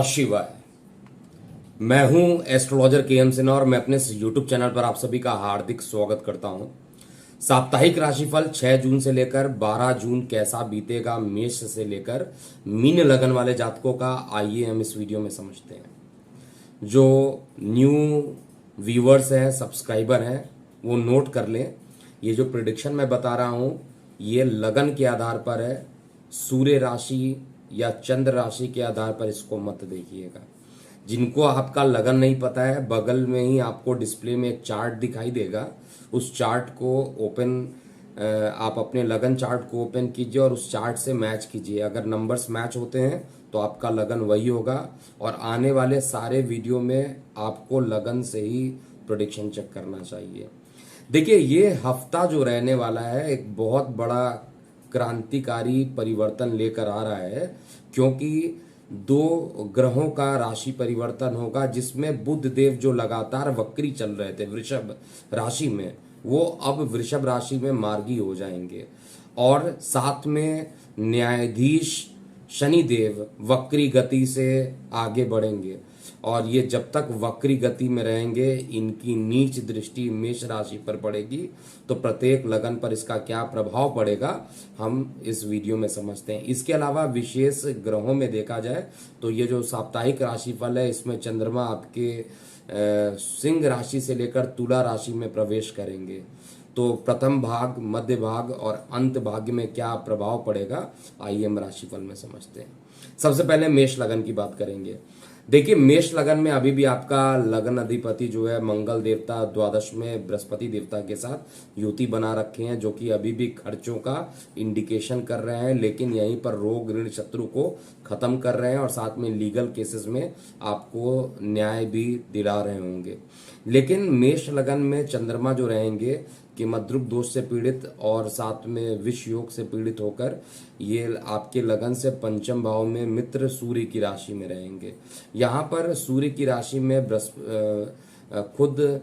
नमः शिवाय। मैं हूं एस्ट्रोलॉजर के एम सिन्हा और मैं अपने यूट्यूब चैनल पर आप सभी का हार्दिक स्वागत करता हूं। साप्ताहिक राशिफल 6 जून से लेकर 12 जून कैसा बीतेगा मेष से लेकर मीन लगन वाले जातकों का, आइए हम इस वीडियो में समझते हैं। जो न्यू व्यूअर्स हैं, सब्सक्राइबर हैं, वो नोट कर लें। ये जो प्रिडिक्शन मैं बता रहा हूं ये लगन के आधार पर है, सूर्य राशि या चंद्र राशि के आधार पर इसको मत देखिएगा। जिनको आपका लगन नहीं पता है, बगल में ही आपको डिस्प्ले में एक चार्ट दिखाई देगा। उस चार्ट को ओपन आप अपने लगन चार्ट को ओपन कीजिए और उस चार्ट से मैच कीजिए। अगर नंबर्स मैच होते हैं तो आपका लगन वही होगा। और आने वाले सारे वीडियो में आपको लगन से ही प्रेडिक्शन चेक करना चाहिए। देखिए, ये हफ्ता जो रहने वाला है एक बहुत बड़ा क्रांतिकारी परिवर्तन लेकर आ रहा है, क्योंकि दो ग्रहों का राशि परिवर्तन होगा, जिसमें बुध देव जो लगातार वक्री चल रहे थे वृषभ राशि में, वो अब वृषभ राशि में मार्गी हो जाएंगे। और साथ में न्यायाधीश शनिदेव वक्री गति से आगे बढ़ेंगे। और ये जब तक वक्री गति में रहेंगे, इनकी नीच दृष्टि मेष राशि पर पड़ेगी। तो प्रत्येक लगन पर इसका क्या प्रभाव पड़ेगा हम इस वीडियो में समझते हैं। इसके अलावा विशेष ग्रहों में देखा जाए तो ये जो साप्ताहिक राशिफल है, इसमें चंद्रमा आपके सिंह राशि से लेकर तुला राशि में प्रवेश करेंगे। तो प्रथम भाग, मध्य भाग और अंत भाग में क्या प्रभाव पड़ेगा, आइए हम राशिफल में समझते हैं। सबसे पहले मेष लगन की बात करेंगे। देखिए, मेष लगन में अभी भी आपका लगन अधिपति जो है मंगल देवता द्वादश में बृहस्पति देवता के साथ युति बना रखे हैं, जो कि अभी भी खर्चों का इंडिकेशन कर रहे हैं। लेकिन यहीं पर रोग ऋण शत्रु को खत्म कर रहे हैं और साथ में लीगल केसेस में आपको न्याय भी दिला रहे होंगे। लेकिन मेष लगन में चंद्रमा जो रहेंगे कि मद्रुप दोष से पीड़ित और साथ में विष योग से पीड़ित होकर ये आपके लगन से पंचम भाव में मित्र सूर्य की राशि में रहेंगे। यहाँ पर सूर्य की राशि में खुद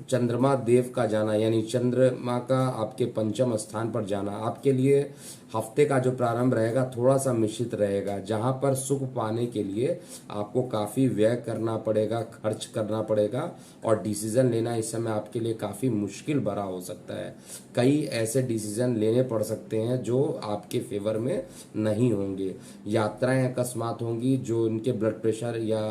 चंद्रमा देव का जाना, यानी चंद्रमा का आपके पंचम स्थान पर जाना आपके लिए हफ्ते का जो प्रारंभ रहेगा थोड़ा सा मिश्रित रहेगा, जहां पर सुख पाने के लिए आपको काफी व्यय करना पड़ेगा, खर्च करना पड़ेगा और डिसीजन लेना इस समय आपके लिए काफी मुश्किल भरा हो सकता है। कई ऐसे डिसीजन लेने पड़ सकते हैं जो आपके फेवर में नहीं होंगे। यात्राएं अकस्मात होंगी, जो इनके ब्लड प्रेशर या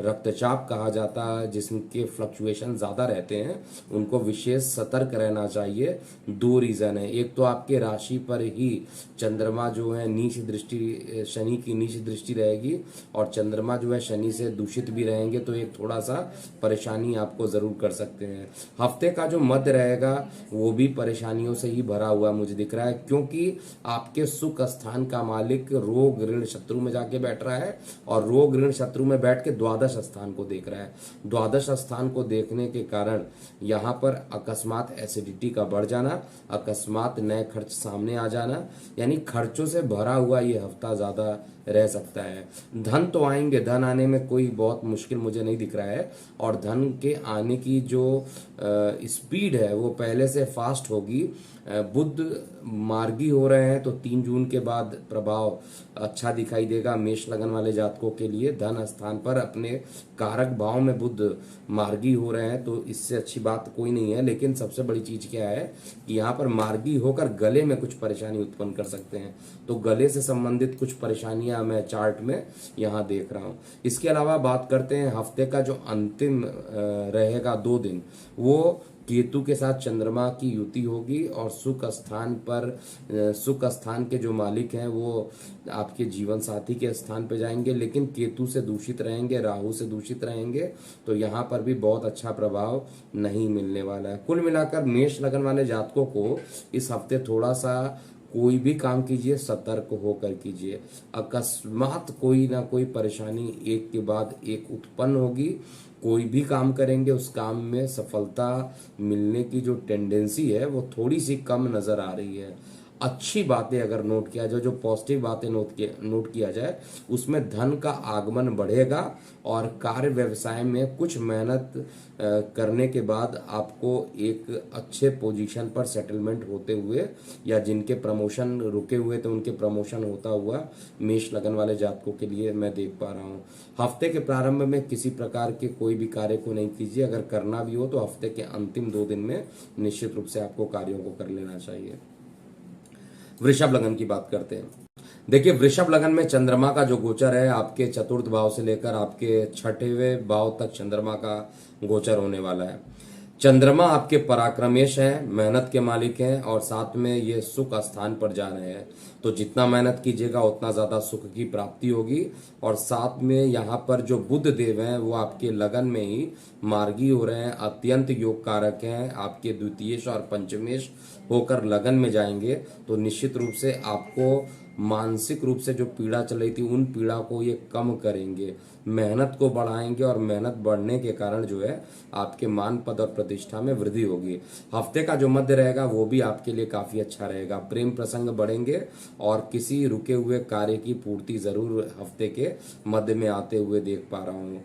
रक्तचाप कहा जाता है, जिसके फ्लक्चुएशन ज्यादा रहते हैं, उनको विशेष सतर्क रहना चाहिए। दो रीजन है, एक तो आपके राशि पर ही चंद्रमा जो है नीच दृष्टि, शनि की नीच दृष्टि रहेगी और चंद्रमा जो है शनि से दूषित भी रहेंगे, तो एक थोड़ा सा परेशानी आपको जरूर कर सकते हैं। हफ्ते का जो मध्य रहेगा वो भी परेशानियों से ही भरा हुआ मुझे दिख रहा है, क्योंकि आपके सुख स्थान का मालिक रोग ऋण शत्रु में जाके बैठ रहा है और रोग ऋण शत्रु में बैठ के द्वादश स्थान को देख रहा है। द्वादश स्थान को देखने के कारण यहाँ पर अकस्मात एसिडिटी का बढ़ जाना, अकस्मात नए खर्च सामने आ जाना, यानी खर्चों से भरा हुआ ये हफ्ता ज्यादा रह सकता है। धन तो आएंगे, धन आने में कोई बहुत मुश्किल मुझे नहीं दिख रहा है और धन के आने की जो स्पीड है वो पहले से फास्ट होगी। बुध मार्गी हो रहे हैं तो 3 जून के बाद प्रभाव अच्छा दिखाई देगा मेष लगन वाले जातकों के लिए। धन स्थान पर अपने कारक भाव में बुध मार्गी हो रहे हैं, तो इससे अच्छी बात कोई नहीं है। लेकिन सबसे बड़ी चीज क्या है कि यहाँ पर मार्गी होकर गले में कुछ परेशानी उत्पन्न कर सकते हैं, तो गले से संबंधित कुछ परेशानियां मैं चार्ट में यहाँ देख रहा हूँ। इसके अलावा बात करते हैं हफ्ते का जो अंतिम रहेगा 2 दिन, वो केतु के साथ चंद्रमा की युति होगी और सुख स्थान पर सुख स्थान के जो मालिक हैं वो आपके जीवन साथी के स्थान पे जाएंगे, लेकिन केतु से दूषित रहेंगे, राहु से दूषित रहेंगे, तो यहाँ पर भी बहुत अच्छा प्रभाव नहीं मिलने वाला है। कुल मिलाकर मेष लगन वाले जातकों को इस हफ्ते थोड़ा सा कोई भी काम कीजिए सतर्क होकर कीजिए। अकस्मात कोई ना कोई परेशानी एक के बाद एक उत्पन्न होगी। कोई भी काम करेंगे उस काम में सफलता मिलने की जो टेंडेंसी है वो थोड़ी सी कम नजर आ रही है। अच्छी बातें अगर नोट किया जाए, जो पॉजिटिव बातें नोट किया जाए, उसमें धन का आगमन बढ़ेगा और कार्य व्यवसाय में कुछ मेहनत करने के बाद आपको एक अच्छे पोजीशन पर सेटलमेंट होते हुए, या जिनके प्रमोशन रुके हुए थे उनके प्रमोशन होता हुआ मेष लगन वाले जातकों के लिए मैं देख पा रहा हूँ। हफ्ते के प्रारंभ में किसी प्रकार के कोई भी कार्य को नहीं कीजिए, अगर करना भी हो तो हफ्ते के अंतिम 2 दिन में निश्चित रूप से आपको कार्यों को कर लेना चाहिए। वृषभ लगन की बात करते हैं। देखिए, वृषभ लगन में चंद्रमा का जो गोचर है, आपके चतुर्थ भाव से लेकर आपके छठवें भाव तक चंद्रमा का गोचर होने वाला है। चंद्रमा आपके पराक्रमेश हैं, मेहनत के मालिक हैं, और साथ में ये सुख स्थान पर जा रहे हैं, तो जितना मेहनत कीजिएगा उतना ज्यादा सुख की प्राप्ति होगी। और साथ में यहाँ पर जो बुध देव हैं वो आपके लगन में ही मार्गी हो रहे हैं, अत्यंत योग कारक हैं, आपके द्वितीयेश और पंचमेश होकर लगन में जाएंगे, तो निश्चित रूप से आपको मानसिक रूप से जो पीड़ा चल रही थी उन पीड़ा को ये कम करेंगे, मेहनत को बढ़ाएंगे, और मेहनत बढ़ने के कारण जो है आपके मान पद और प्रतिष्ठा में वृद्धि होगी। हफ्ते का जो मध्य रहेगा वो भी आपके लिए काफी अच्छा रहेगा, प्रेम प्रसंग बढ़ेंगे और किसी रुके हुए कार्य की पूर्ति जरूर हफ्ते के मध्य में आते हुए देख पा रहा हूँ।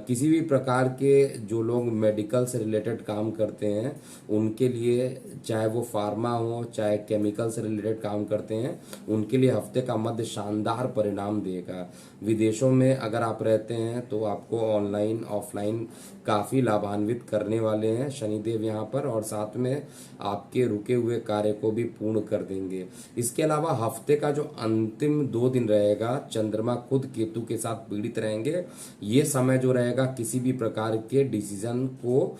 किसी भी प्रकार के जो लोग मेडिकल से रिलेटेड काम करते हैं उनके लिए, चाहे वो फार्मा हो चाहे केमिकल से रिलेटेड काम करते हैं, उनके लिए हफ्ते का मध्य शानदार परिणाम देगा। विदेशों में अगर आप रहते हैं तो आपको ऑनलाइन ऑफलाइन काफी लाभान्वित करने वाले हैं शनिदेव यहाँ पर, और साथ में आपके रुके हुए कार्य को भी पूर्ण कर देंगे। इसके अलावा हफ्ते का जो अंतिम 2 दिन रहेगा, चंद्रमा खुद केतु के साथ पीड़ित रहेंगे। ये समय जो रहेगा किसी भी प्रकार के डिसीजन को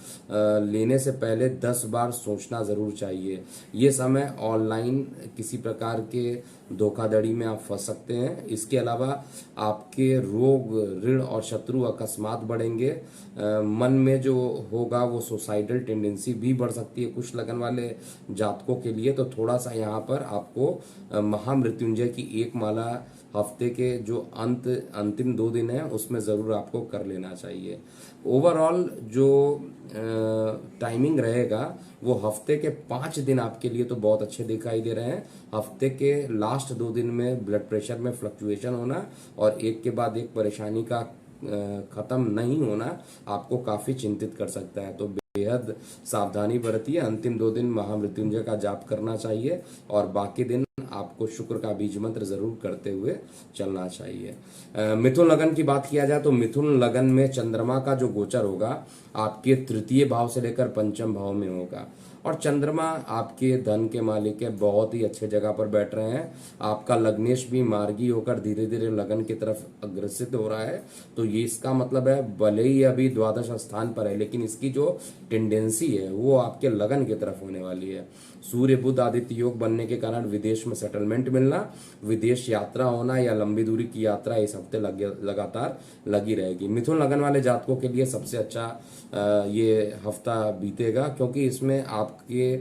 लेने से पहले 10 बार सोचना जरूर चाहिए। ये समय ऑनलाइन किसी प्रकार के धोखाधड़ी में आप फंस सकते हैं। इसके अलावा आपके रोग, ऋण और शत्रु अकस्मात बढ़ेंगे। मन में जो होगा वो सुसाइडल टेंडेंसी भी बढ़ सकती है कुछ लगन वाले जातकों के लिए, तो थोड़ा सा यहाँ पर आपको महामृत्युंजय की एक माला हफ्ते के जो अंतिम 2 दिन है उसमें जरूर आपको कर लेना चाहिए। ओवरऑल जो टाइमिंग रहेगा वो हफ्ते के 5 दिन आपके लिए तो बहुत अच्छे दिखाई दे रहे हैं। हफ्ते के लास्ट 2 दिन में ब्लड प्रेशर में फ्लक्चुएशन होना और एक के बाद एक परेशानी का खत्म नहीं होना आपको काफी चिंतित कर सकता है, तो बेहद सावधानी बरतिए। अंतिम 2 दिन महामृत्युंजय का जाप करना चाहिए और बाकी दिन आपको शुक्र का बीज मंत्र जरूर करते हुए चलना चाहिए। मिथुन लगन की बात किया जाए तो मिथुन लगन में चंद्रमा का जो गोचर होगा आपके तृतीय भाव से लेकर पंचम भाव में होगा, और चंद्रमा आपके धन के मालिक है, बहुत ही अच्छे जगह पर बैठ रहे हैं। आपका लग्नेश भी मार्गी होकर धीरे धीरे लगन की तरफ अग्रसित हो रहा है, तो ये इसका मतलब है भले ही अभी द्वादश स्थान पर है लेकिन इसकी जो टेंडेंसी है वो आपके लगन की तरफ होने वाली है। सूर्य बुध आदित्य योग बनने के कारण विदेश में सेटलमेंट मिलना, विदेश यात्रा होना या लंबी दूरी की यात्रा इस हफ्ते लगातार लगी रहेगी। मिथुन लगन वाले जातकों के लिए सबसे अच्छा ये हफ्ता बीतेगा, क्योंकि इसमें आपके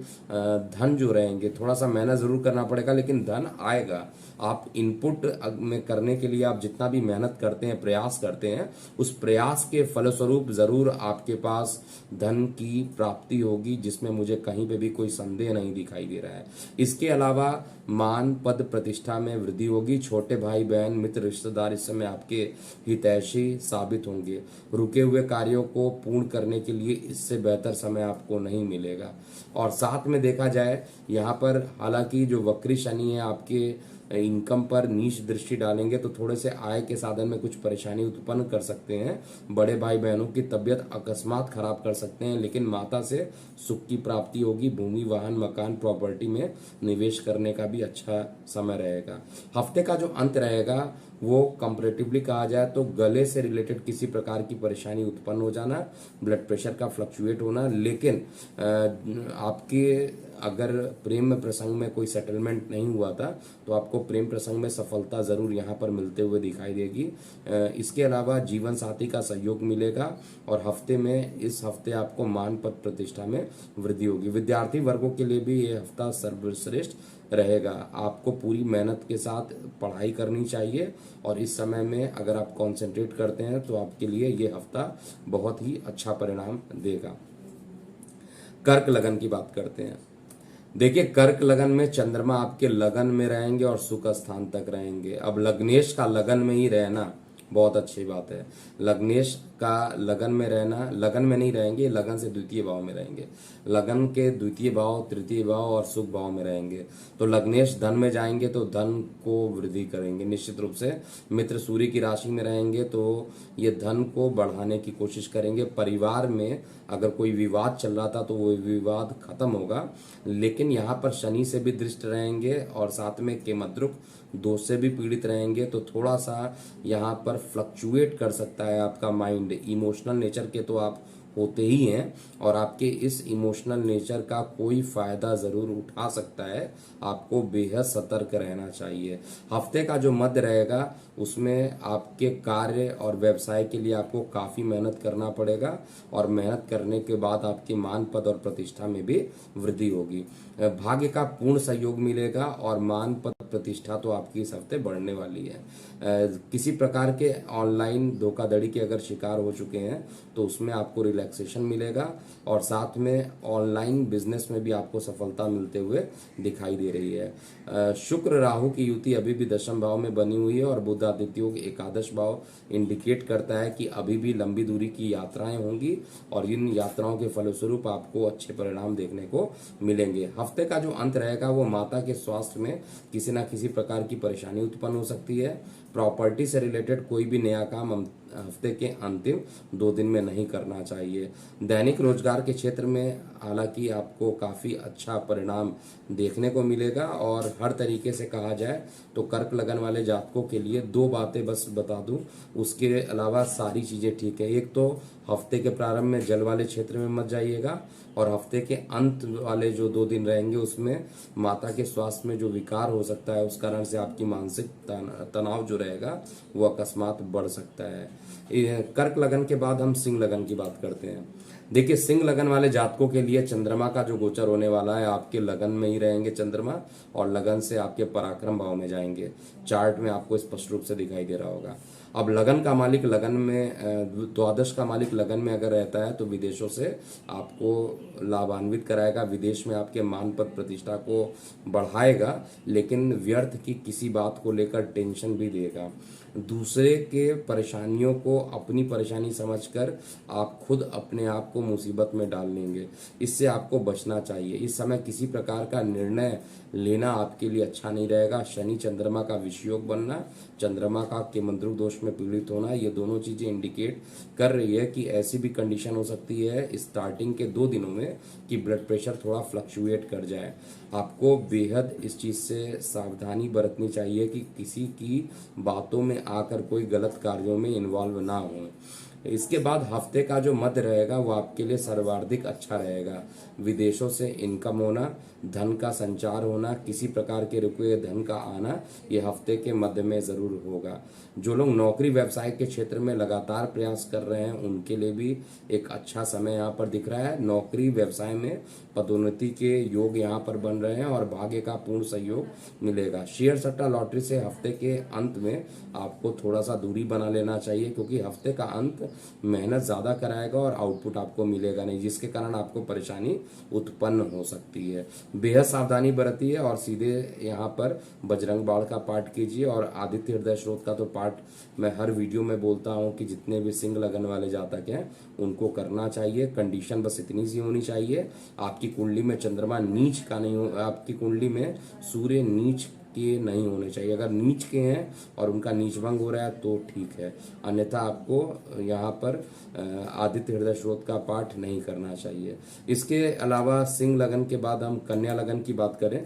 धन जो रहेंगे, थोड़ा सा मेहनत जरूर करना पड़ेगा लेकिन धन आएगा। आप इनपुट में करने के लिए आप जितना भी मेहनत करते हैं, प्रयास करते हैं, उस प्रयास के फलस्वरूप जरूर आपके पास धन की प्राप्ति होगी, जिसमें मुझे कहीं पे भी कोई संदेह नहीं दिखाई दे रहा है। इसके अलावा मान पद प्रतिष्ठा में वृद्धि होगी। छोटे भाई बहन मित्र रिश्तेदार इस समय आपके हितैषी साबित होंगे। रुके हुए कार्यों को पूर्ण करने के लिए इससे बेहतर समय आपको नहीं मिलेगा। और साथ में देखा जाए यहाँ पर, हालांकि जो वक्री शनि है आपके इनकम पर नीच दृष्टि डालेंगे तो थोड़े से आय के साधन में कुछ परेशानी उत्पन्न कर सकते हैं। बड़े भाई बहनों की तबीयत अकस्मात खराब कर सकते हैं, लेकिन माता से सुख की प्राप्ति होगी। भूमि वाहन मकान प्रॉपर्टी में निवेश करने का भी अच्छा समय रहेगा। हफ्ते का जो अंत रहेगा वो कंपैरेटिवली कहा जाए तो गले से रिलेटेड किसी प्रकार की परेशानी उत्पन्न हो जाना, ब्लड प्रेशर का फ्लक्चुएट होना, लेकिन आपके अगर प्रेम प्रसंग में कोई सेटलमेंट नहीं हुआ था तो आपको प्रेम प्रसंग में सफलता जरूर यहाँ पर मिलते हुए दिखाई देगी। इसके अलावा जीवन साथी का सहयोग मिलेगा और इस हफ्ते आपको मान पद प्रतिष्ठा में वृद्धि होगी। विद्यार्थी वर्गों के लिए भी ये हफ्ता सर्वश्रेष्ठ रहेगा। आपको पूरी मेहनत के साथ पढ़ाई करनी चाहिए और इस समय में अगर आप कंसंट्रेट करते हैं तो आपके लिए ये हफ्ता बहुत ही अच्छा परिणाम देगा। कर्क लगन की बात करते हैं। देखिए, कर्क लगन में चंद्रमा आपके लगन में रहेंगे और सुख स्थान तक रहेंगे। अब लग्नेश का लगन में ही रहना बहुत अच्छी बात है। लग्नेश का लगन में रहना, लगन में नहीं रहेंगे, लगन से द्वितीय भाव में रहेंगे। लगन के द्वितीय भाव, तृतीय भाव और सुख भाव में रहेंगे। तो लग्नेश धन में जाएंगे तो धन को वृद्धि करेंगे निश्चित रूप से। मित्र सूर्य की राशि में रहेंगे तो ये धन को बढ़ाने की कोशिश करेंगे। परिवार में अगर कोई विवाद चल रहा था तो वो विवाद खत्म होगा। लेकिन यहाँ पर शनि से भी दृष्ट रहेंगे और साथ में केमद्रुक दोष से भी पीड़ित रहेंगे, तो थोड़ा सा यहाँ पर फ्लक्चुएट कर सकता है आपका माइंड। इमोशनल नेचर के तो आप होते ही हैं और आपके इस इमोशनल नेचर का कोई फायदा जरूर उठा सकता है। आपको बेहद सतर्क रहना चाहिए। हफ्ते का जो मध्य रहेगा उसमें आपके कार्य और व्यवसाय के लिए आपको काफी मेहनत करना पड़ेगा और मेहनत करने के बाद आपके मान पद और प्रतिष्ठा में भी वृद्धि होगी। भाग्य का पूर्ण सहयोग मिलेगा और मान पद प्रतिष्ठा तो आपकी इस हफ्ते बढ़ने वाली है। किसी प्रकार के ऑनलाइन धोखाधड़ी के अगर शिकार हो चुके हैं तो उसमें आपको रिलैक्सेशन मिलेगा और साथ में ऑनलाइन बिजनेस में भी आपको सफलता मिलते हुए दिखाई दे रही है। शुक्र राहु की युति अभी भी दशम भाव में बनी हुई है और बुध आदित्य योग एकादश भाव इंडिकेट करता है कि अभी भी लंबी दूरी की यात्राएं होंगी और इन यात्राओं के फलस्वरूप आपको अच्छे परिणाम देखने को मिलेंगे। हफ्ते का जो अंत रहेगा वो माता के स्वास्थ्य में किसी न किसी प्रकार की परेशानी उत्पन्न हो सकती है। प्रॉपर्टी से रिलेटेड कोई भी नया काम हफ्ते के अंतिम 2 दिन में नहीं करना चाहिए। दैनिक रोजगार के क्षेत्र में हालांकि आपको काफी अच्छा परिणाम देखने को मिलेगा और हर तरीके से कहा जाए तो कर्क लगन वाले जातकों के लिए 2 बातें बस बता दूं, उसके अलावा सारी चीजें ठीक है। एक तो हफ्ते के प्रारंभ में जल वाले क्षेत्र में मत जाइएगा और हफ्ते के अंत वाले जो 2 दिन रहेंगे उसमें माता के स्वास्थ्य में जो विकार हो सकता है उस कारण से आपकी मानसिक तनाव जो रहेगा वो अकस्मात बढ़ सकता है। कर्क लगन के बाद हम सिंह लगन की बात करते हैं। देखिए, सिंह लगन वाले जातकों के लिए चंद्रमा का जो गोचर होने वाला है, आपके लगन में ही रहेंगे चंद्रमा और लगन से आपके पराक्रम भाव में जाएंगे। चार्ट में आपको स्पष्ट रूप से दिखाई दे रहा होगा। अब लगन का मालिक लगन में, द्वादश का मालिक लगन में अगर रहता है तो विदेशों से आपको लाभान्वित कराएगा, विदेश में आपके मान पद प्रतिष्ठा को बढ़ाएगा, लेकिन व्यर्थ की किसी बात को लेकर टेंशन भी देगा। दूसरे के परेशानियों को अपनी परेशानी समझकर आप खुद अपने आप को मुसीबत में डाल लेंगे। इससे आपको बचना चाहिए। इस समय किसी प्रकार का निर्णय लेना आपके लिए अच्छा नहीं रहेगा। शनि चंद्रमा का विषयोग बनना, चंद्रमा का केमद्रुक दोष में पीड़ित होना, ये दोनों चीजें इंडिकेट कर रही है कि ऐसी भी कंडीशन हो सकती है स्टार्टिंग के 2 दिनों में कि ब्लड प्रेशर थोड़ा फ्लक्चुएट कर जाए। आपको बेहद इस चीज से सावधानी बरतनी चाहिए कि किसी की बातों में आकर कोई गलत कार्यों में इन्वॉल्व ना हो। इसके बाद हफ्ते का जो मध्य रहेगा वो आपके लिए सर्वाधिक अच्छा रहेगा। विदेशों से इनकम होना, धन का संचार होना, किसी प्रकार के रुके हुए धन का आना, ये हफ्ते के मध्य में जरूर होगा। जो लोग नौकरी व्यवसाय के क्षेत्र में लगातार प्रयास कर रहे हैं उनके लिए भी एक अच्छा समय यहाँ पर दिख रहा है। नौकरी व्यवसाय में पदोन्नति के योग यहाँ पर बन रहे हैं और भाग्य का पूर्ण सहयोग मिलेगा। शेयर सट्टा लॉटरी से हफ्ते के अंत में आपको थोड़ा सा दूरी बना लेना चाहिए, क्योंकि हफ्ते का अंत मेहनत ज्यादा कराएगा और आउटपुट आपको मिलेगा नहीं, जिसके कारण आपको परेशानी उत्पन्न हो सकती है। बेहद सावधानी बरतिए और सीधे यहाँ पर बजरंग बाण का पाठ कीजिए और आदित्य हृदय स्रोत का तो पाठ मैं हर वीडियो में बोलता हूँ कि जितने भी सिंह लगन वाले जातक हैं उनको करना चाहिए। कंडीशन बस इतनी सी होनी चाहिए, आपकी कुंडली में चंद्रमा नीच का नहीं हो, आपकी कुंडली में सूर्य नीच के नहीं होने चाहिए। अगर नीच के हैं और उनका नीच भंग हो रहा है तो ठीक है, अन्यथा आपको यहाँ पर आदित्य हृदय स्रोत का पाठ नहीं करना चाहिए। इसके अलावा सिंह लगन के बाद हम कन्या लगन की बात करें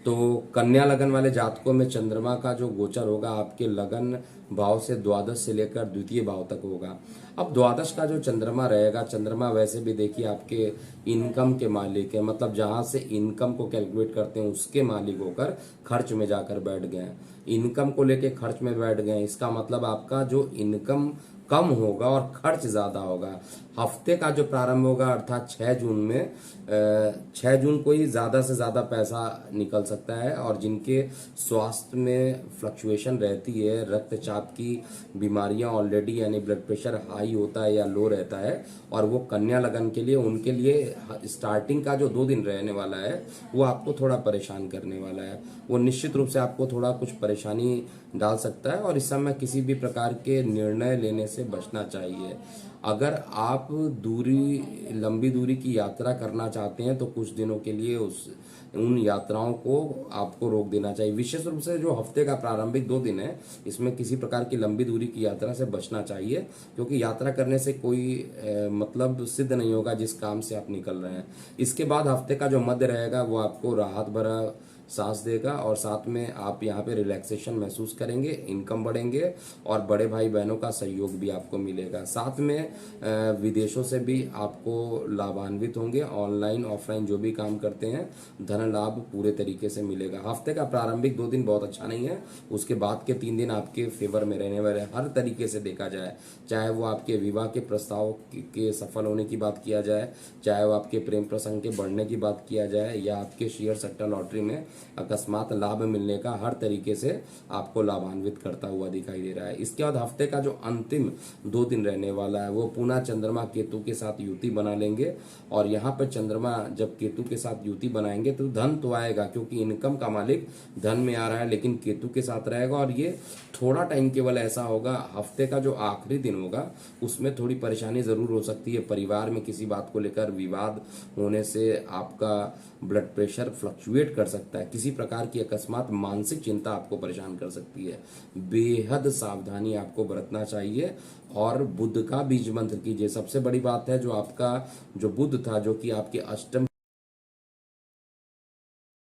तो कन्या लगन वाले जातकों में चंद्रमा का जो गोचर होगा आपके लगन भाव से द्वादश से लेकर द्वितीय भाव तक होगा। अब द्वादश का जो चंद्रमा रहेगा, चंद्रमा वैसे भी देखिए आपके इनकम के मालिक है, मतलब जहां से इनकम को कैलकुलेट करते हैं उसके मालिक होकर खर्च में जाकर बैठ गए हैं। इनकम को लेके खर्च में बैठ गए, इसका मतलब आपका जो इनकम कम होगा और खर्च ज्यादा होगा। हफ्ते का जो प्रारंभ होगा अर्थात 6 जून में 6 जून को ही ज्यादा से ज्यादा पैसा निकल सकता है। और जिनके स्वास्थ्य में फ्लक्चुएशन रहती है, रक्तचाप की बीमारियां ऑलरेडी यानी ब्लड प्रेशर हाई होता है या लो रहता है, और वो कन्या लगन के लिए, उनके लिए स्टार्टिंग का जो 2 दिन रहने वाला है वो आपको थोड़ा परेशान करने वाला है। वो निश्चित रूप से आपको थोड़ा कुछ परेशानी डाल सकता है और इस समय किसी भी प्रकार के निर्णय लेने से बचना चाहिए। अगर आप लंबी दूरी की यात्रा करना चाहते हैं तो कुछ दिनों के लिए उन यात्राओं को आपको रोक देना चाहिए। विशेष रूप से जो हफ्ते का प्रारंभिक 2 दिन है, इसमें किसी प्रकार की लंबी दूरी की यात्रा से बचना चाहिए, क्योंकि यात्रा करने से कोई मतलब सिद्ध नहीं होगा जिस काम से आप निकल रहे हैं। इसके बाद हफ्ते का जो मध्य रहेगा वो आपको राहत भरा सांस देगा और साथ में आप यहाँ पे रिलैक्सेशन महसूस करेंगे, इनकम बढ़ेंगे और बड़े भाई बहनों का सहयोग भी आपको मिलेगा। साथ में विदेशों से भी आपको लाभान्वित होंगे। ऑनलाइन ऑफलाइन जो भी काम करते हैं, धन लाभ पूरे तरीके से मिलेगा। हफ्ते का प्रारंभिक 2 दिन बहुत अच्छा नहीं है, उसके बाद के 3 दिन आपके फेवर में रहने वाले। हर तरीके से देखा जाए, चाहे वो आपके विवाह के प्रस्ताव के सफल होने की बात किया जाए, चाहे वो आपके प्रेम प्रसंग के बढ़ने की बात किया जाए, या आपके शेयर सट्टा लॉटरी में अकस्मात लाभ मिलने का, हर तरीके से आपको लाभान्वित करता हुआ दिखाई दे रहा है। इसके बाद हफ्ते का जो अंतिम 2 दिन रहने वाला है वो पुनः चंद्रमा केतु के साथ युति बना लेंगे। और यहाँ पर चंद्रमा जब केतु के साथ युति बनाएंगे तो धन तो आएगा, क्योंकि इनकम का मालिक धन में आ रहा है, लेकिन केतु के साथ रहेगा। और ये थोड़ा टाइम केवल ऐसा होगा, हफ्ते का जो आखिरी दिन होगा उसमें थोड़ी परेशानी जरूर हो सकती है। परिवार में किसी बात को लेकर विवाद होने से आपका ब्लड प्रेशर फ्लक्चुएट कर सकता है। किसी प्रकार की अकस्मात मानसिक चिंता आपको परेशान कर सकती है। बेहद सावधानी आपको बरतना चाहिए और बुध का बीज मंत्र कीजिए। सबसे बड़ी बात है, जो आपका जो बुध था, जो कि आपके अष्टम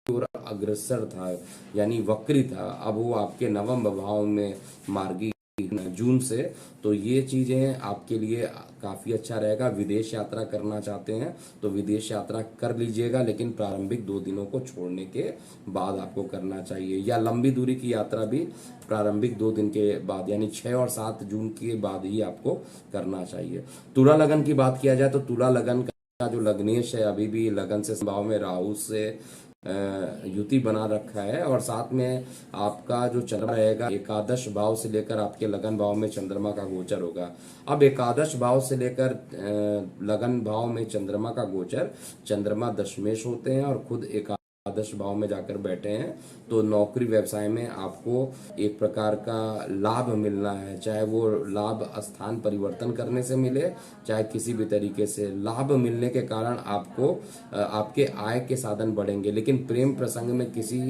और अग्रसर था यानी वक्री था, अब वो आपके नवम भाव में मार्गी जून से। तो ये चीजें आपके लिए काफी अच्छा रहेगा। विदेश यात्रा करना चाहते हैं तो विदेश यात्रा कर लीजिएगा, लेकिन प्रारंभिक 2 दिनों को छोड़ने के बाद आपको करना चाहिए। या लंबी दूरी की यात्रा भी प्रारंभिक 2 दिन के बाद यानी 6 और 7 जून के बाद ही आपको करना चाहिए। तुला लगन की बात किया जाए तो तुला लगन का जो लग्नेश है अभी भी लगन से भाव में राहु से युति बना रखा है। और साथ में आपका जो चंद्रमा रहेगा एकादश भाव से लेकर आपके लगन भाव में चंद्रमा का गोचर होगा। अब एकादश भाव से लेकर लगन भाव में चंद्रमा का गोचर, चंद्रमा दशमेश होते हैं और खुद एकादश भाव में जाकर बैठे हैं, तो नौकरी व्यवसाय में आपको एक प्रकार का लाभ मिलना है। चाहे वो लाभ स्थान परिवर्तन करने से मिले, चाहे किसी भी तरीके से लाभ मिलने के कारण आपको आपके आय के साधन बढ़ेंगे। लेकिन प्रेम प्रसंग में किसी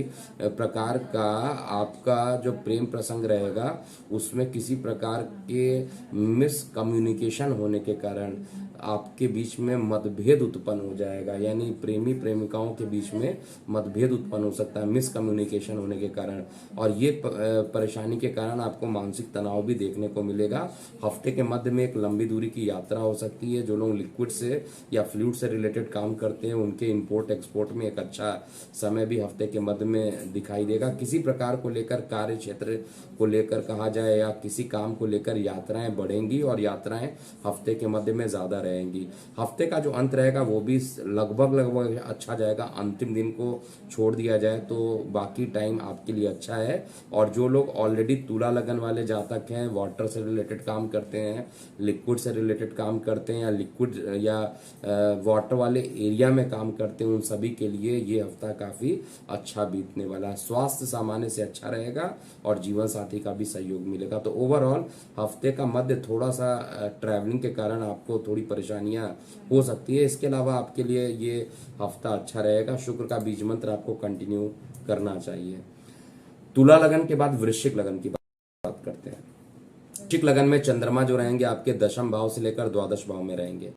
प्रकार का आपका जो प्रेम प्रसंग रहेगा उसमें किसी प्रकार के मिसकम्युनिकेशन होने के कारण आपके बीच में मतभेद उत्पन्न हो जाएगा। यानी प्रेमी प्रेमिकाओं के बीच में मतभेद उत्पन्न हो सकता है मिसकम्युनिकेशन होने के कारण, और ये परेशानी के कारण आपको मानसिक तनाव भी देखने को मिलेगा। हफ्ते के मध्य में एक लंबी दूरी की यात्रा हो सकती है। जो लोग लिक्विड से या फ्लूइड से रिलेटेड काम करते हैं उनके इंपोर्ट एक्सपोर्ट में एक अच्छा समय भी हफ्ते के मध्य में दिखाई देगा। किसी प्रकार को लेकर, कार्य क्षेत्र को लेकर कहा जाए या किसी काम को लेकर यात्राएं बढ़ेंगी और यात्राएं हफ्ते के मध्य में ज्यादा रहेंगी। हफ्ते का जो अंत रहेगा वो भी लगभग अच्छा जाएगा। अंतिम दिन को छोड़ दिया जाए तो बाकी टाइम आपके लिए अच्छा है। और जो लोग ऑलरेडी तुला लगन वाले जातक हैं, वाटर से रिलेटेड काम करते हैं, लिक्विड से रिलेटेड काम करते हैं, या लिक्विड या वाटर वाले एरिया में काम करते हैं, उन सभी के लिए ये हफ्ता काफी अच्छा बीतने वाला है। स्वास्थ्य सामान्य से अच्छा रहेगा और जीवन साथी का भी सहयोग मिलेगा। तो ओवरऑल हफ्ते का मध्य थोड़ा सा ट्रैवलिंग के कारण आपको थोड़ी परेशानियां हो सकती है। इसके अलावा आपके लिए ये हफ्ता अच्छा रहेगा। शुक्र का बीज मंत्र आपको कंटिन्यू करना चाहिए। तुला लगन के बाद वृश्चिक लगन की बात करते हैं। वृश्चिक लगन में चंद्रमा जो रहेंगे आपके दशम भाव से लेकर द्वादश भाव में रहेंगे।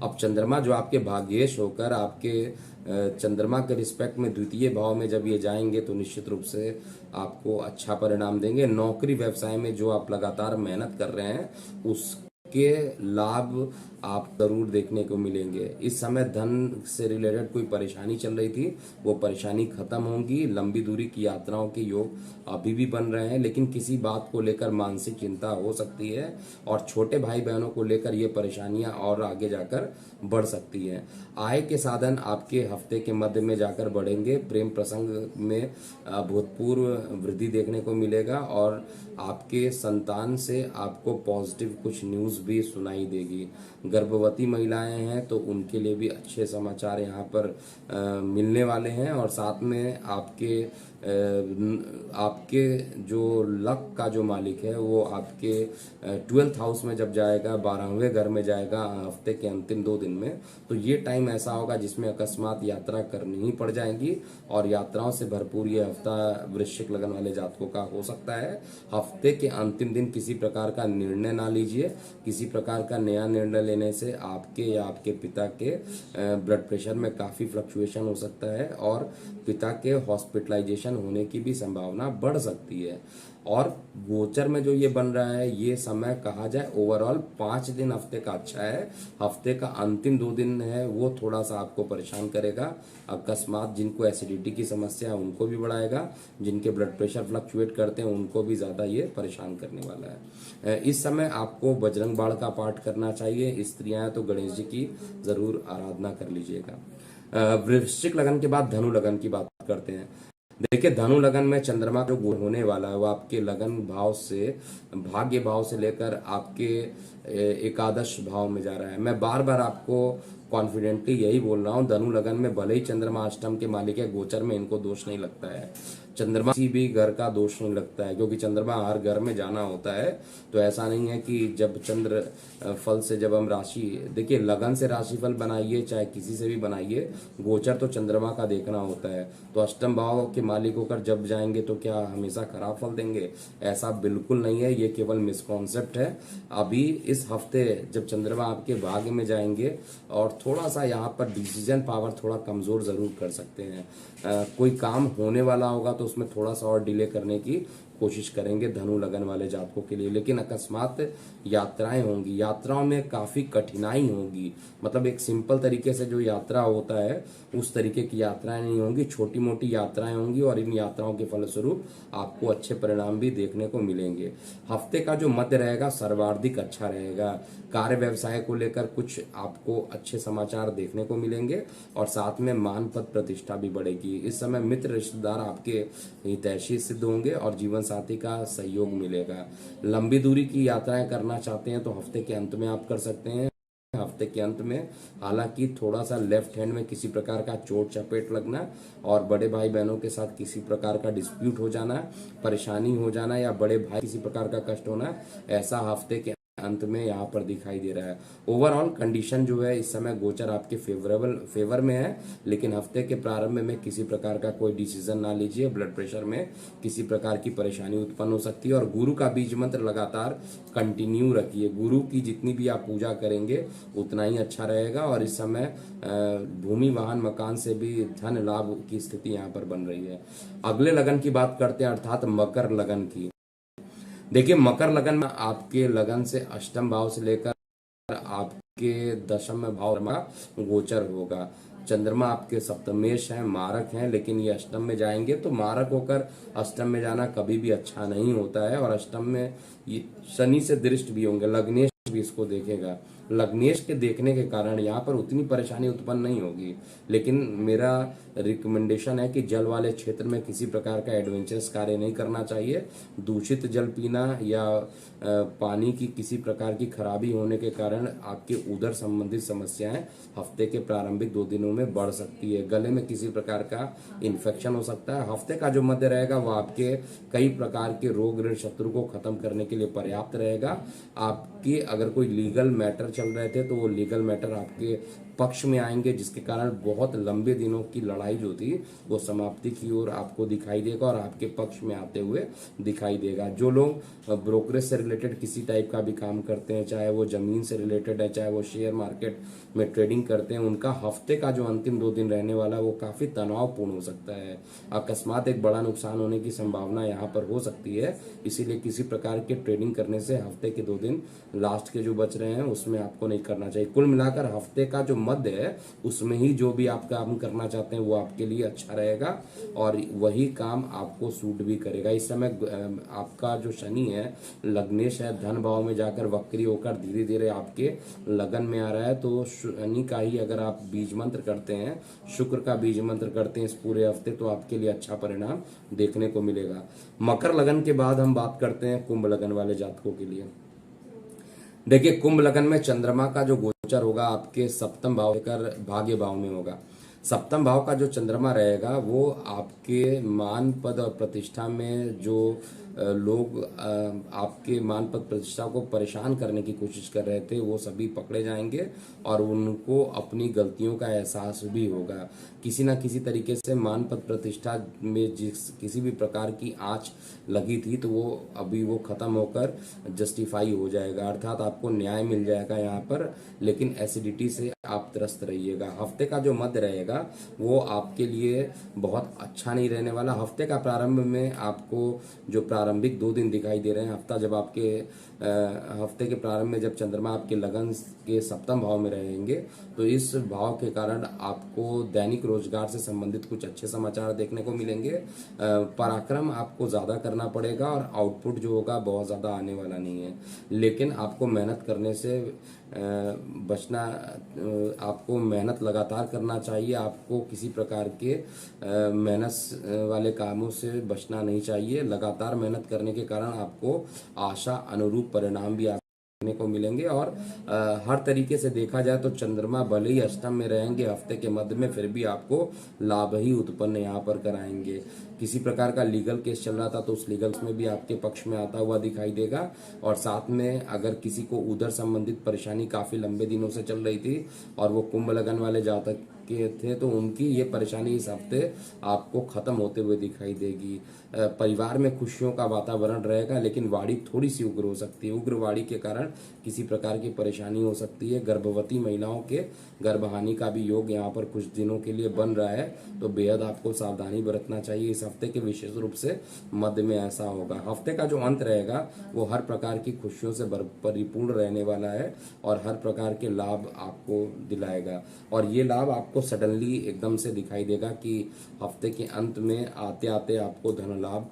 अब चंद्रमा जो आपके भाग्येश होकर आपके चंद्रमा के रिस्पेक्ट में द्वितीय भाव में जब ये जाएंगे तो निश्चित रूप से आपको अच्छा परिणाम देंगे। नौकरी व्यवसाय में जो आप लगातार मेहनत कर रहे हैं उस के लाभ आप जरूर देखने को मिलेंगे। इस समय धन से रिलेटेड कोई परेशानी चल रही थी, वो परेशानी खत्म होगी। लंबी दूरी की यात्राओं के योग अभी भी बन रहे हैं, लेकिन किसी बात को लेकर मानसिक चिंता हो सकती है और छोटे भाई बहनों को लेकर ये परेशानियां और आगे जाकर बढ़ सकती हैं। आय के साधन आपके हफ्ते के मध्य में जाकर बढ़ेंगे। प्रेम प्रसंग में अभूतपूर्व वृद्धि देखने को मिलेगा और आपके संतान से आपको पॉजिटिव कुछ न्यूज़ भी सुनाई देगी। गर्भवती महिलाएं हैं तो उनके लिए भी अच्छे समाचार यहाँ पर मिलने वाले हैं और साथ में आपके जो लक का जो मालिक है वो आपके 12th हाउस में जब जाएगा, 12वें घर में जाएगा हफ्ते के अंतिम 2 दिन में, तो ये टाइम ऐसा होगा जिसमें अकस्मात यात्रा करनी ही पड़ जाएगी और यात्राओं से भरपूर ये हफ्ता वृश्चिक लगन वाले जातकों का हो सकता है। हफ्ते के अंतिम दिन किसी प्रकार का निर्णय ना लीजिए। किसी प्रकार का नया निर्णय लेने से आपके या आपके पिता के ब्लड प्रेशर में काफी फ्लक्चुएशन हो सकता है और पिता के हॉस्पिटलाइजेशन होने की भी संभावना बढ़ सकती है। और गोचर में जो ये बन रहा है, ये समय कहा जाए ओवरऑल 5 दिन हफ्ते का अच्छा है। हफ्ते का अंतिम 2 दिन है वो थोड़ा सा आपको परेशान करेगा। अकस्मात जिनको एसिडिटी की समस्या है उनको भी बढ़ाएगा, जिनके ब्लड प्रेशर फ्लक्चुएट करते हैं उनको भी ज्यादा ये परेशान करने वाला है। इस समय आपको बजरंग बाण का पाठ करना चाहिए। स्त्रियां तो गणेश जी की जरूर आराधना कर लीजिएगा। वृश्चिक लगन के बाद धनु लगन की बात करते हैं। देखिए, धनु लगन में चंद्रमा जो होने वाला है वो आपके लगन भाव से, भाग्य भाव से लेकर आपके एकादश भाव में जा रहा है। मैं बार बार आपको कॉन्फिडेंटली यही बोल रहा हूं, धनु लगन में भले ही चंद्रमा अष्टम के मालिक है, गोचर में इनको दोष नहीं लगता है। चंद्रमा किसी भी घर का दोष नहीं लगता है, क्योंकि चंद्रमा हर घर में जाना होता है। तो ऐसा नहीं है कि जब चंद्र फल से जब हम राशि, देखिए लगन से राशिफल बनाइए चाहे किसी से भी बनाइए, गोचर तो चंद्रमा का देखना होता है। तो अष्टम भाव के मालिक होकर जब जाएंगे तो क्या हमेशा खराब फल देंगे? ऐसा बिल्कुल नहीं है, ये केवल मिसकॉन्सेप्ट है। अभी इस हफ्ते जब चंद्रमा आपके भाग्य में जाएंगे और थोड़ा सा यहाँ पर डिसीजन पावर थोड़ा कमजोर जरूर कर सकते हैं। कोई काम होने वाला होगा तो उसमें थोड़ा सा और डिले करने की कोशिश करेंगे धनु लगन वाले जातकों के लिए। लेकिन अकस्मात यात्राएं होंगी, यात्राओं में काफी कठिनाई होगी। मतलब एक सिंपल तरीके से जो यात्रा होता है उस तरीके की यात्राएं नहीं होंगी, छोटी मोटी यात्राएं होंगी और इन यात्राओं के फलस्वरूप आपको अच्छे परिणाम भी देखने को मिलेंगे। हफ्ते का जो मध्य रहेगा सर्वाधिक अच्छा रहेगा। कार्य व्यवसाय को लेकर कुछ आपको अच्छे समाचार देखने को मिलेंगे और साथ में मान पद प्रतिष्ठा भी बढ़ेगी। इस समय मित्र रिश्तेदार आपके हितैषी सिद्ध होंगे और जीवन साथी का सहयोग मिलेगा। लंबी दूरी की यात्राएं करना चाहते हैं तो हफ्ते के अंत में आप कर सकते हैं। हफ्ते के अंत में हालांकि थोड़ा सा लेफ्ट हैंड में किसी प्रकार का चोट चपेट लगना और बड़े भाई बहनों के साथ किसी प्रकार का डिस्प्यूट हो जाना, परेशानी हो जाना या बड़े भाई किसी प्रकार का कष्ट होना, ऐसा हफ्ते के अंत में यहाँ पर दिखाई दे रहा है। ओवरऑल कंडीशन जो है इस समय गोचर आपके फेवर में है, लेकिन हफ्ते के प्रारंभ में किसी प्रकार का कोई डिसीजन ना लीजिए। ब्लड प्रेशर में किसी प्रकार की परेशानी उत्पन्न हो सकती है और गुरु का बीज मंत्र लगातार कंटिन्यू रखिए। गुरु की जितनी भी आप पूजा करेंगे उतना ही अच्छा रहेगा और इस समय भूमि वाहन मकान से भी धन लाभ की स्थिति यहाँ पर बन रही है। अगले लगन की बात करते हैं, अर्थात मकर लगन की। देखिए, मकर लगन में आपके लगन से अष्टम भाव से लेकर आपके दशम में भाव गोचर होगा। चंद्रमा आपके सप्तमेश हैं, मारक हैं, लेकिन ये अष्टम में जाएंगे तो मारक होकर अष्टम में जाना कभी भी अच्छा नहीं होता है। और अष्टम में ये शनि से दृष्ट भी होंगे, लग्नेश भी इसको देखेगा। लग्नेश के देखने के कारण यहाँ पर उतनी परेशानी उत्पन्न नहीं होगी, लेकिन मेरा रिकमेंडेशन है कि जल वाले क्षेत्र में किसी प्रकार का एडवेंचरस कार्य नहीं करना चाहिए। दूषित जल पीना या पानी की किसी प्रकार की खराबी होने के कारण आपके उदर संबंधित समस्याएं हफ्ते के प्रारंभिक 2 दिनों में बढ़ सकती है। गले में किसी प्रकार का इन्फेक्शन हो सकता है। हफ्ते का जो मध्य रहेगा वो आपके कई प्रकार के रोग ऋण शत्रु को खत्म करने के लिए पर्याप्त रहेगा। आपकी अगर कोई लीगल मैटर चल रहे थे तो वो लीगल मैटर आपके पक्ष में आएंगे, जिसके कारण बहुत लंबे दिनों की लड़ाई जो थी वो समाप्ति की ओर आपको दिखाई देगा और आपके पक्ष में आते हुए दिखाई देगा। जो लोग ब्रोकरेज से रिलेटेड किसी टाइप का भी काम करते हैं, चाहे वो जमीन से रिलेटेड है, चाहे वो शेयर मार्केट में ट्रेडिंग करते हैं, उनका हफ्ते का जो अंतिम 2 दिन रहने वाला है वो काफी तनावपूर्ण हो सकता है। अकस्मात एक बड़ा नुकसान होने की संभावना यहाँ पर हो सकती है, इसीलिए किसी प्रकार के ट्रेडिंग करने से हफ्ते के 2 दिन लास्ट के जो बच रहे हैं उसमें आपको नहीं करना चाहिए। कुल मिलाकर हफ्ते का जो मध्य है उसमें ही जो भी आप काम करना चाहते हैं वो आपके लिए अच्छा रहेगा और वही काम आपको सूट भी करेगा। इस समय आपका जो शनि है लग्नेश है, धन भाव में जाकर वक्री होकर धीरे धीरे आपके लगन में आ रहा है। तो शनि का ही अगर आप बीज मंत्र करते हैं, शुक्र का बीज मंत्र करते हैं इस पूरे हफ्ते, तो आपके लिए अच्छा परिणाम देखने को मिलेगा। मकर लगन के बाद हम बात करते हैं कुंभ लगन वाले जातकों के लिए। देखिए, कुंभ लगन में चंद्रमा का जो गोचर होगा आपके सप्तम भाव लेकर भाग्य भाव में होगा। सप्तम भाव का जो चंद्रमा रहेगा वो आपके मान पद और प्रतिष्ठा में जो लोग आपके मान पद प्रतिष्ठा को परेशान करने की कोशिश कर रहे थे वो सभी पकड़े जाएंगे और उनको अपनी गलतियों का एहसास भी होगा। किसी ना किसी तरीके से मान पद प्रतिष्ठा में जिस किसी भी प्रकार की आंच लगी थी तो वो अभी वो खत्म होकर जस्टिफाई हो जाएगा, अर्थात आपको न्याय मिल जाएगा यहाँ पर। लेकिन एसिडिटी से आप त्रस्त रहिएगा। हफ्ते का जो मध्य रहेगा वो आपके लिए बहुत अच्छा नहीं रहने वाला। हफ्ते का प्रारंभ में आपको जो प्रारंभिक 2 दिन दिखाई दे रहे हैं, हफ्ता जब आपके हफ्ते के प्रारंभ में जब चंद्रमा आपके लगन के सप्तम भाव में रहेंगे तो इस भाव के कारण आपको दैनिक रोजगार से संबंधित कुछ अच्छे समाचार देखने को मिलेंगे। पराक्रम आपको ज्यादा करना पड़ेगा और आउटपुट जो होगा बहुत ज्यादा आने वाला नहीं है, लेकिन आपको मेहनत करने से बचना, आपको मेहनत लगातार करना चाहिए। आपको किसी प्रकार के मेहनत वाले कामों से बचना नहीं चाहिए। लगातार मेहनत करने के कारण आपको आशा अनुरूप परिणाम भी देखने को मिलेंगे। और हर तरीके से देखा जाए तो चंद्रमा भले ही अष्टम में रहेंगे हफ्ते के मध्य में, फिर भी आपको लाभ ही उत्पन्न यहाँ पर कराएंगे। किसी प्रकार का लीगल केस चल रहा था तो उस लीगल में भी आपके पक्ष में आता हुआ दिखाई देगा। और साथ में अगर किसी को उधर संबंधित परेशानी काफी लंबे दिनों से चल रही थी और वो कुंभ लगन वाले जातक के थे तो उनकी ये परेशानी इस हफ्ते आपको खत्म होते हुए दिखाई देगी। परिवार में खुशियों का वातावरण रहेगा, लेकिन वाणी थोड़ी सी उग्र हो सकती है। उग्र वाणी के कारण किसी प्रकार की परेशानी हो सकती है। गर्भवती महिलाओं के गर्भहानि का भी योग यहाँ पर कुछ दिनों के लिए बन रहा है, तो बेहद आपको सावधानी बरतना चाहिए। इस हफ्ते के विशेष रूप से मध्य में ऐसा होगा। हफ्ते का जो अंत रहेगा वो हर प्रकार की खुशियों से परिपूर्ण रहने वाला है और हर प्रकार के लाभ आपको दिलाएगा। और ये लाभ आपको सडनली एकदम से दिखाई देगा कि हफ्ते के अंत में आते आते आपको धन लाभ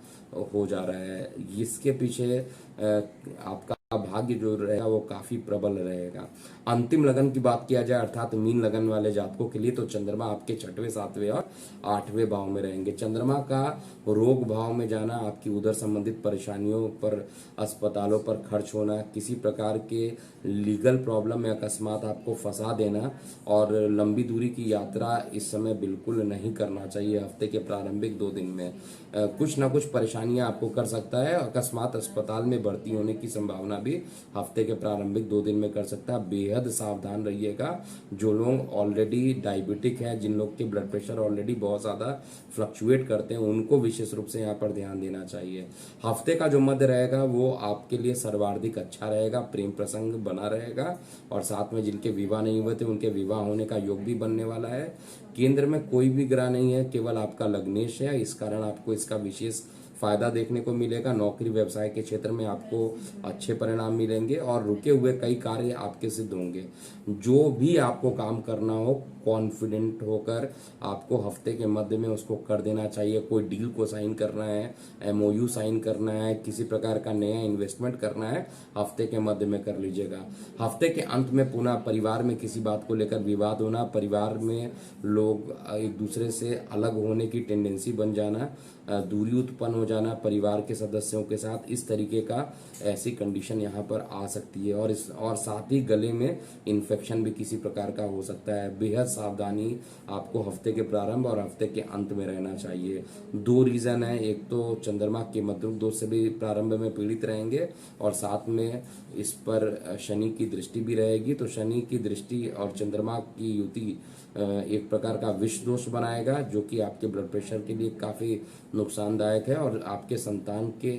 हो जा रहा है। इसके पीछे आपका भाग्य जो रहेगा वो काफी प्रबल रहेगा। अंतिम लगन की बात किया जाए अर्थात मीन लगन वाले जातकों के लिए तो चंद्रमा आपके 6वें 7वें और 8वें भाव में रहेंगे। चंद्रमा का रोग भाव में जाना, आपकी उधर संबंधित परेशानियों पर, अस्पतालों पर खर्च होना, किसी प्रकार के लीगल प्रॉब्लम में अकस्मात आपको फंसा देना और लंबी दूरी की यात्रा इस समय बिल्कुल नहीं करना चाहिए। हफ्ते के प्रारंभिक 2 दिन में कुछ ना कुछ परेशानियां आपको कर सकता है। अकस्मात अस्पताल में भर्ती होने की संभावना भी हफ्ते के प्रारंभिक 2 दिन में कर सकता है। बेहद सावधान रहिएगा। जो लोग ऑलरेडी डायबिटिक है, जिन लोग के ब्लड प्रेशर ऑलरेडी बहुत ज्यादा फ्लक्चुएट करते हैं, उनको विशेष रूप से यहाँ पर ध्यान देना चाहिए। हफ्ते का जो मध्य रहेगा वो आपके लिए सर्वाधिक अच्छा रहेगा। प्रेम प्रसंग बना रहेगा और साथ में जिनके विवाह नहीं हुए थे उनके विवाह होने का योग भी बनने वाला है। केंद्र में कोई भी ग्रह नहीं है, केवल आपका लग्नेश है, इस कारण आपको इसका विशेष फायदा देखने को मिलेगा। नौकरी व्यवसाय के क्षेत्र में आपको अच्छे परिणाम मिलेंगे और रुके हुए कई कार्य आपके सिद्ध होंगे। जो भी आपको काम करना हो कॉन्फिडेंट होकर आपको हफ्ते के मध्य में उसको कर देना चाहिए। कोई डील को साइन करना है, एमओयू साइन करना है, किसी प्रकार का नया इन्वेस्टमेंट करना है, हफ्ते के मध्य में कर लीजिएगा। हफ्ते के अंत में पुनः परिवार में किसी बात को लेकर विवाद होना, परिवार में लोग एक दूसरे से अलग होने की टेंडेंसी बन जाना, दूरी उत्पन्न हो हो जाना परिवार के सदस्यों के साथ, इस तरीके का ऐसी कंडीशन यहाँ पर आ सकती है। और साथ ही गले में इन्फेक्शन भी किसी प्रकार का हो सकता है। बेहद सावधानी आपको हफ्ते के प्रारंभ और हफ्ते के अंत में रहना चाहिए। दो रीजन है, एक तो चंद्रमा के मद्रुक दोष से भी प्रारंभ में पीड़ित रहेंगे और साथ में इस पर शनि की दृष्टि भी रहेगी। तो शनि की दृष्टि और चंद्रमा की युति एक प्रकार का विष दोष बनाएगा, जो कि आपके ब्लड प्रेशर के लिए काफी नुकसानदायक है और आपके संतान के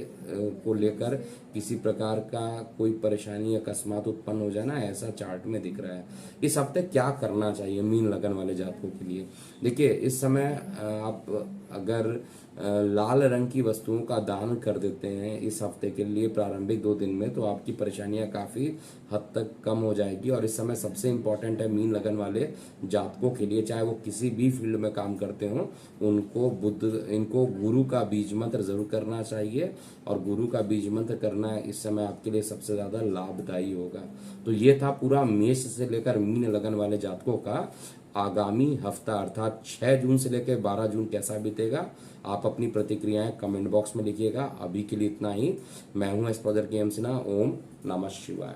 को लेकर किसी प्रकार का कोई परेशानी अकस्मात उत्पन्न हो जाना, ऐसा चार्ट में दिख रहा है। इस हफ्ते क्या करना चाहिए मीन लगन वाले जातकों के लिए? देखिए, इस समय आप अगर लाल रंग की वस्तुओं का दान कर देते हैं इस हफ्ते के लिए प्रारंभिक 2 दिन में, तो आपकी परेशानियां काफी हद तक कम हो जाएगी। और इस समय सबसे इम्पोर्टेंट है मीन लगन वाले जातकों के लिए, चाहे वो किसी भी फील्ड में काम करते हो, इनको गुरु का बीज मंत्र जरूर करना चाहिए। और गुरु का बीज मंत्र करना इस समय आपके लिए सबसे ज्यादा लाभदायी होगा। तो ये था पूरा मेष से लेकर मीन लगन वाले जातकों का आगामी हफ्ता, अर्थात 6 जून से लेकर 12 जून कैसा बीतेगा। आप अपनी प्रतिक्रियाएं कमेंट बॉक्स में लिखिएगा। अभी के लिए इतना ही। मैं हूं एस्ट्रोलॉजर के एम सिन्हा। ओम नमः शिवाय।